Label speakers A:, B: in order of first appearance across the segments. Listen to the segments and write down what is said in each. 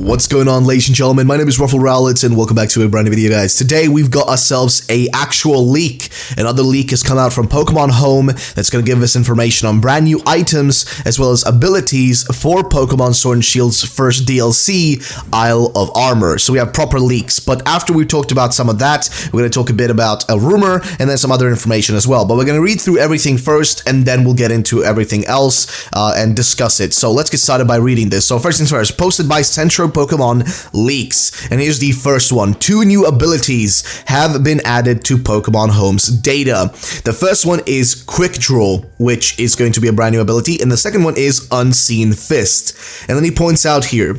A: What's going on, ladies and gentlemen? My name is Ruffle Rowlett and welcome back to a brand new video, guys. Today we've got ourselves a actual leak. Another leak has come out from Pokemon Home that's going to give us information on brand new items as well as abilities for Pokemon Sword and Shield's first DLC, Isle of Armor. So we have proper leaks, but after we talked about some of that, we're going to talk a bit about a rumor and then some other information as well. But we're going to read through everything first and then we'll get into everything else and discuss it. So let's get started by reading this. So first things first, posted by Centro Pokemon Leaks. And here's the first one. 2 new abilities have been added to Pokemon Home's data. The first one is Quick Draw, which is going to be a brand new ability, and the second one is Unseen Fist. And then he points out here,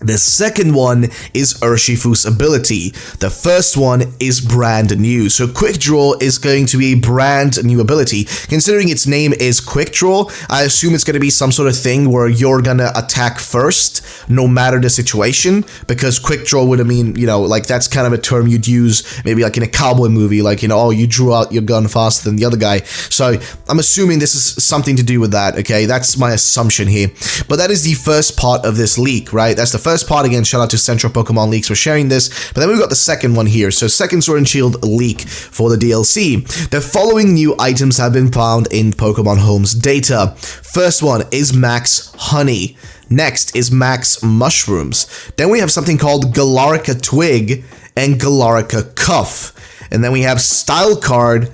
A: the second one is Urshifu's ability. The first one is brand new. So Quick Draw is going to be a brand new ability. Considering its name is Quick Draw, I assume it's going to be some sort of thing where you're going to attack first, no matter the situation, because Quick Draw would mean, you know, like that's kind of a term you'd use maybe like in a cowboy movie, like, you know, oh, you drew out your gun faster than the other guy. So I'm assuming this is something to do with that, okay? That's my assumption here. But that is the first part of this leak, right? That's the first part. Again, shout out to Central Pokemon Leaks for sharing this. But then we've got the second one here. So second Sword and Shield leak for the DLC. The following new items have been found in Pokemon Home's data. First one is Max Honey. Next is Max Mushrooms. Then we have something called Galarica Twig and Galarica Cuff. And then we have Style Card,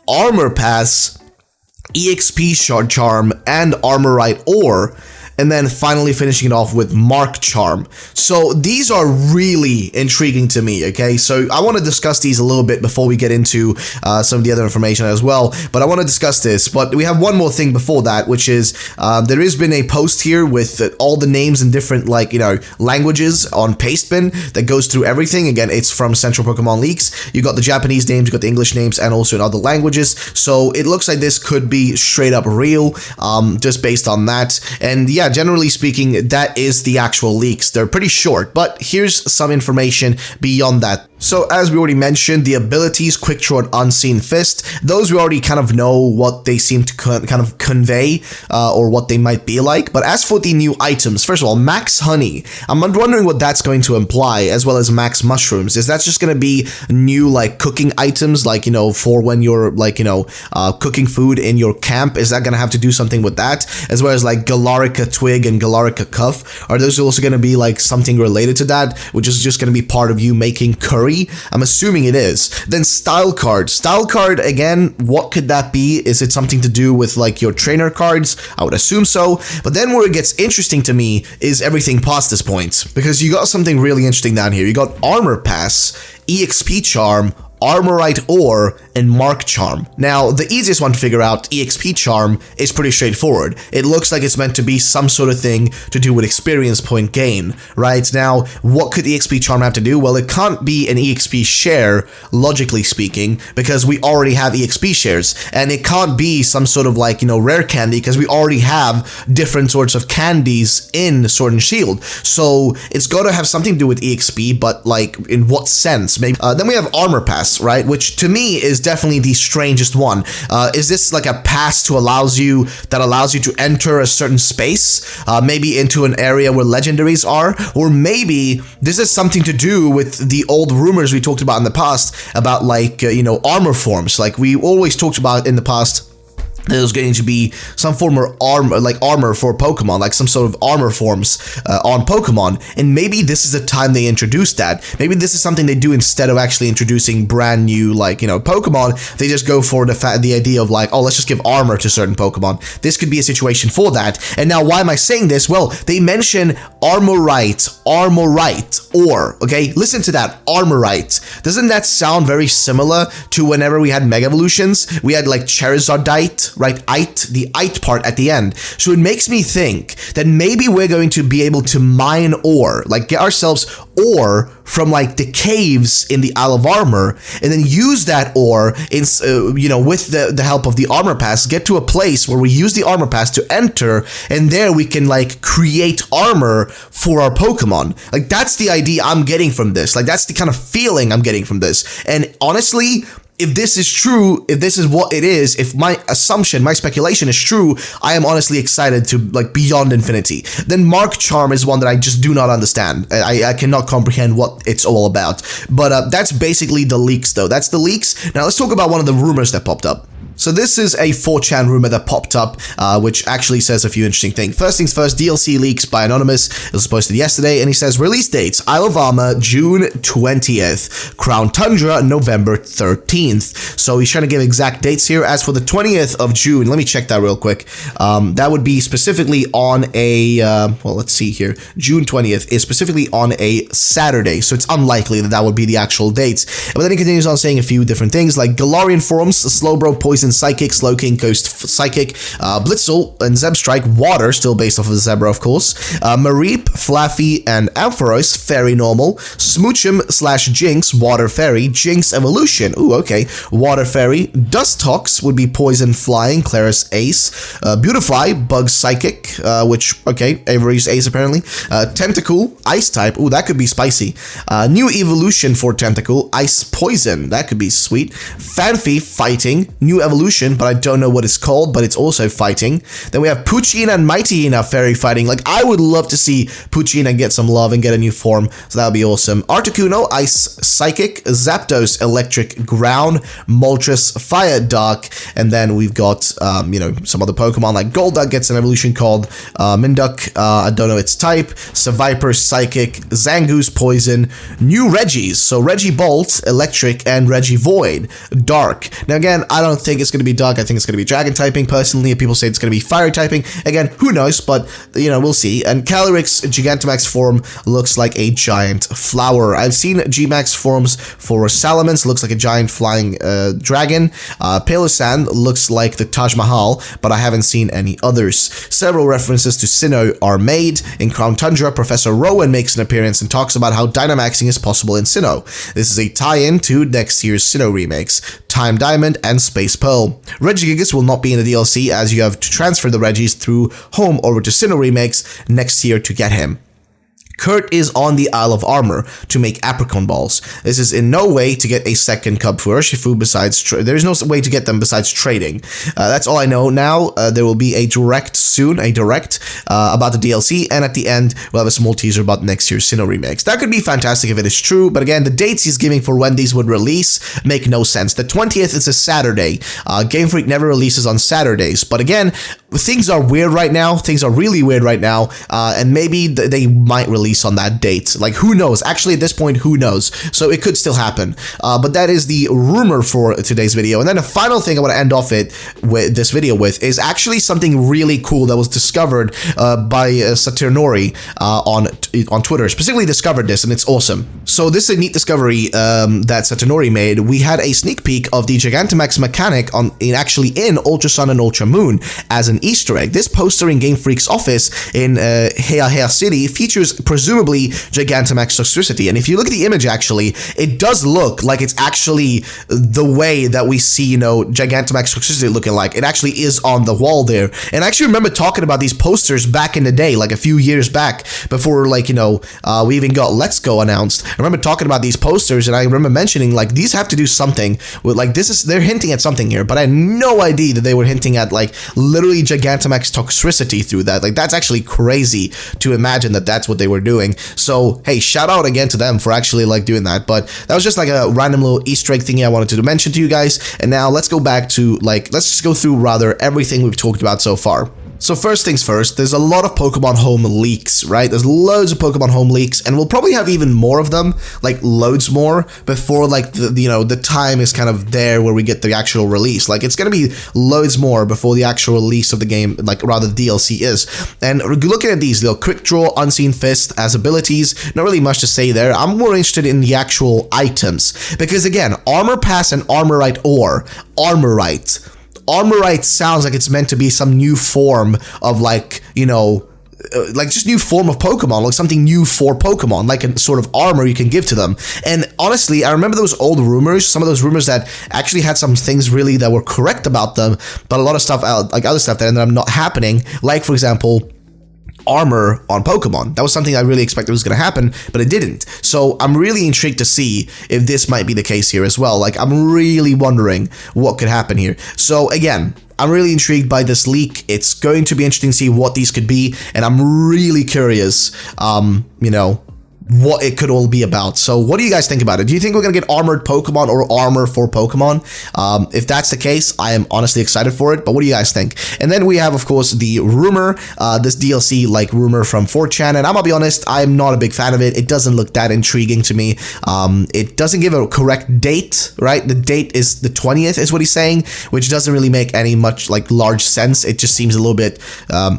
A: Armor Pass, EXP Shard Charm, and Armorite Ore. And then finally finishing it off with Mark Charm. So these are really intriguing to me, okay? So I want to discuss these a little bit before we get into some of the other information as well. But I want to discuss this. But we have one more thing before that, which is there has been a post here with all the names in different, like, you know, languages on Pastebin that goes through everything. Again, it's from Central Pokemon Leaks. You got the Japanese names, you got the English names, and also in other languages. So it looks like this could be straight up real, just based on that. And yeah, generally speaking, that is the actual leaks. They're pretty short, but here's some information beyond that. So as we already mentioned, the abilities Quick Draw and Unseen Fist, those we already kind of know what they seem to kind of convey or what they might be like. But as for the new items, first of all, Max Honey, I'm wondering what that's going to imply, as well as Max Mushrooms. Is that just going to be new like cooking items, like, you know, for when you're like, you know, cooking food in your camp? Is that going to have to do something with that? As well as like Galarica Twig and Galarica Cuff, are those also going to be like something related to that, which is just going to be part of you making curry? I'm assuming it is. Then Style Card. Style Card, again, what could that be? Is it something to do with like your trainer cards? I would assume so. But then where it gets interesting to me is everything past this point, because you got something really interesting down here. You got Armor Pass, EXP Charm, Armorite Ore, and Mark Charm. Now, the easiest one to figure out, EXP Charm, is pretty straightforward. It looks like it's meant to be some sort of thing to do with experience point gain, right? Now, what could EXP Charm have to do? Well, it can't be an EXP share, logically speaking, because we already have EXP shares. And it can't be some sort of like, you know, rare candy, because we already have different sorts of candies in Sword and Shield. So it's got to have something to do with EXP, but like, in what sense? Maybe. Then we have Armor Pass, right? Which to me is definitely the strangest one. Is this like a pass that allows you to enter a certain space, maybe into an area where legendaries are, or maybe this is something to do with the old rumors we talked about in the past about like you know, armor forms. Like we always talked about in the past, there's going to be some form of armor for Pokemon, like some sort of armor forms on Pokemon, and maybe this is the time they introduce that. Maybe this is something they do instead of actually introducing brand new, like, you know, Pokemon. They just go for the idea of like, oh, let's just give armor to certain Pokemon. This could be a situation for that. And now, why am I saying this? Well, they mention Armorite Ore, okay? Listen to that, Armorite. Doesn't that sound very similar to whenever we had Mega Evolutions? We had like Charizardite, right? The ite part at the end. So it makes me think that maybe we're going to be able to mine ore, like get ourselves ore from like the caves in the Isle of Armor, and then use that ore in, you know, with the help of the Armor Pass, get to a place where we use the Armor Pass to enter, and there we can like create armor for our Pokemon. Like that's the idea I'm getting from this. Like that's the kind of feeling I'm getting from this. And honestly, if this is true, if this is what it is, if my assumption, my speculation is true, I am honestly excited to like beyond infinity. Then Mark Charm is one that I just do not understand. I cannot comprehend what it's all about. But that's basically the leaks though. That's the leaks. Now let's talk about one of the rumors that popped up. So this is a 4chan rumor that popped up, which actually says a few interesting things. First things first, DLC leaks by Anonymous. It was posted yesterday, and he says, release dates, Isle of Armor, June 20th, Crown Tundra, November 13th. So he's trying to give exact dates here. As for the 20th of June, let me check that real quick. That would be specifically on a, well, let's see here. June 20th is specifically on a Saturday, so it's unlikely that that would be the actual dates. But then he continues on saying a few different things, like Galarian Forums, Slowbro, Poison Psychic, Slowking, Ghost Psychic, Blitzel, and Zebstrike, Water, still based off of the Zebra, of course, Mareep, Flaffy, and Ampharos, Fairy Normal, Smoochum / Jinx, Water Fairy, Jinx Evolution, ooh, okay, Water Fairy, Dustox would be Poison Flying, Claris Ace, Beautifly, Bug Psychic, which, okay, Avery's Ace apparently, Tentacool, Ice type, ooh, that could be spicy, New Evolution for Tentacool, Ice Poison, that could be sweet, Fanfi, Fighting, New Evolution, but I don't know what it's called, but it's also fighting. Then we have Poochyena and Mightyena Fairy fighting. Like, I would love to see Poochyena get some love and get a new form, so that would be awesome. Articuno, Ice Psychic, Zapdos, Electric Ground, Moltres, Fire Dark, and then we've got, you know, some other Pokemon like Golduck gets an evolution called Minduck, I don't know its type, Seviper, Psychic, Zangoose, Poison, new Reggies, so Regibolt, Electric, and Regivoid, Dark. Now again, I don't think it's going to be Dark. I think it's going to be Dragon typing. Personally, if people say it's going to be Fire typing, again, who knows, but, you know, we'll see. And Calyrex Gigantamax form looks like a giant flower. I've seen G-Max forms for Salamence, looks like a giant flying dragon. Palossand looks like the Taj Mahal, but I haven't seen any others. Several references to Sinnoh are made. In Crown Tundra, Professor Rowan makes an appearance and talks about how Dynamaxing is possible in Sinnoh. This is a tie-in to next year's Sinnoh remakes, Time Diamond and Space Pearl. Regigigas will not be in the DLC, as you have to transfer the Regis through home over to Sinnoh remakes next year to get him. Kurt is on the Isle of Armor to make apricot balls. This is in no way to get a second cub for Urshifu besides, there is no way to get them besides trading. That's all I know now. There will be a direct soon, about the DLC, and at the end, we'll have a small teaser about next year's Sinnoh remakes. That could be fantastic if it is true, but again, the dates he's giving for when these would release make no sense. The 20th is a Saturday. Game Freak never releases on Saturdays, but again, things are weird right now. Things are really weird right now, and maybe they might release on that date. Like, who knows? Actually, at this point, who knows? So it could still happen. But that is the rumor for today's video. And then a final thing I want to end off with this video with is actually something really cool that was discovered by Saturnori on Twitter. Specifically discovered this, and it's awesome. So this is a neat discovery that Saturnori made. We had a sneak peek of the Gigantamax mechanic in Ultra Sun and Ultra Moon as an Easter egg. This poster in Game Freak's office in Heia City features presumably Gigantamax toxicity. And if you look at the image, actually, it does look like it's actually the way that we see, you know, Gigantamax toxicity looking like. It actually is on the wall there. And I actually remember talking about these posters back in the day, like a few years back, before, like, you know, we even got Let's Go announced. I remember talking about these posters, and I remember mentioning, like, these have to do something with, like, they're hinting at something here, but I had no idea that they were hinting at, like, literally Gigantamax toxicity through that. Like, that's actually crazy to imagine that that's what they were doing. So, hey, shout out again to them for actually, like, doing that. But that was just like a random little Easter egg thingy I wanted to mention to you guys. And now let's go back to, like, let's just go through rather everything we've talked about so far. So first things first, there's a lot of Pokemon Home leaks, right? There's loads of Pokemon Home leaks, and we'll probably have even more of them, like loads more, before like the time is kind of there where we get the actual release. Like, it's gonna be loads more before the actual release of the game, like rather the DLC is. And looking at these, Quick Draw, Unseen Fist as abilities, not really much to say there. I'm more interested in the actual items, because again, Armor Pass and Armorite Ore, Armorite. Armorite sounds like it's meant to be some new form of, like, you know, like just new form of Pokemon, like something new for Pokemon, like a sort of armor you can give to them. And honestly, I remember those old rumors, some of those rumors that actually had some things really that were correct about them, but a lot of stuff, like other stuff that ended up not happening, like, for example, armor on Pokemon. That was something I really expected was going to happen, but it didn't. So I'm really intrigued to see if this might be the case here as well. Like, I'm really wondering what could happen here. So again, I'm really intrigued by this leak. It's going to be interesting to see what these could be, and I'm really curious, you know, what it could all be about. So what do you guys think about it? Do you think we're gonna get armored Pokemon or armor for Pokemon? If that's the case, I am honestly excited for it, but what do you guys think? And then we have, of course, the rumor, this DLC like rumor from 4chan, and I'm gonna be honest, I'm not a big fan of it. It doesn't look that intriguing to me. It doesn't give a correct date, right? The date is the 20th is what he's saying, which doesn't really make any much like large sense. It just seems a little bit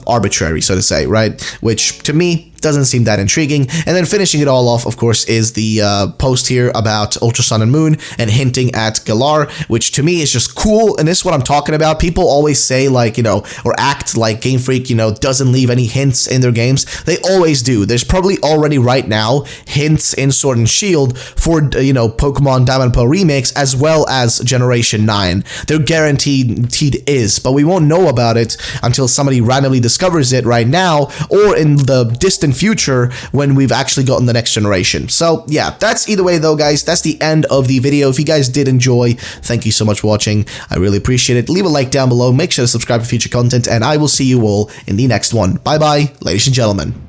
A: arbitrary, so to say, right? Which to me doesn't seem that intriguing. And then finishing it all off, of course, is the post here about Ultra Sun and Moon and hinting at Galar, which to me is just cool. And this is what I'm talking about. People always say, like, you know, or act like Game Freak, you know, doesn't leave any hints in their games. They always do. There's probably already right now hints in Sword and Shield for, you know, Pokemon Diamond and Pearl remakes as well as Generation 9. They're guaranteed is, but we won't know about it until somebody randomly discovers it right now or in the distant future when we've actually gotten the next generation. So yeah, that's either way though, guys, that's the end of the video. If you guys did enjoy, thank you so much for watching. I really appreciate it. Leave a like down below, make sure to subscribe for future content, and I will see you all in the next one. Bye bye, ladies and gentlemen.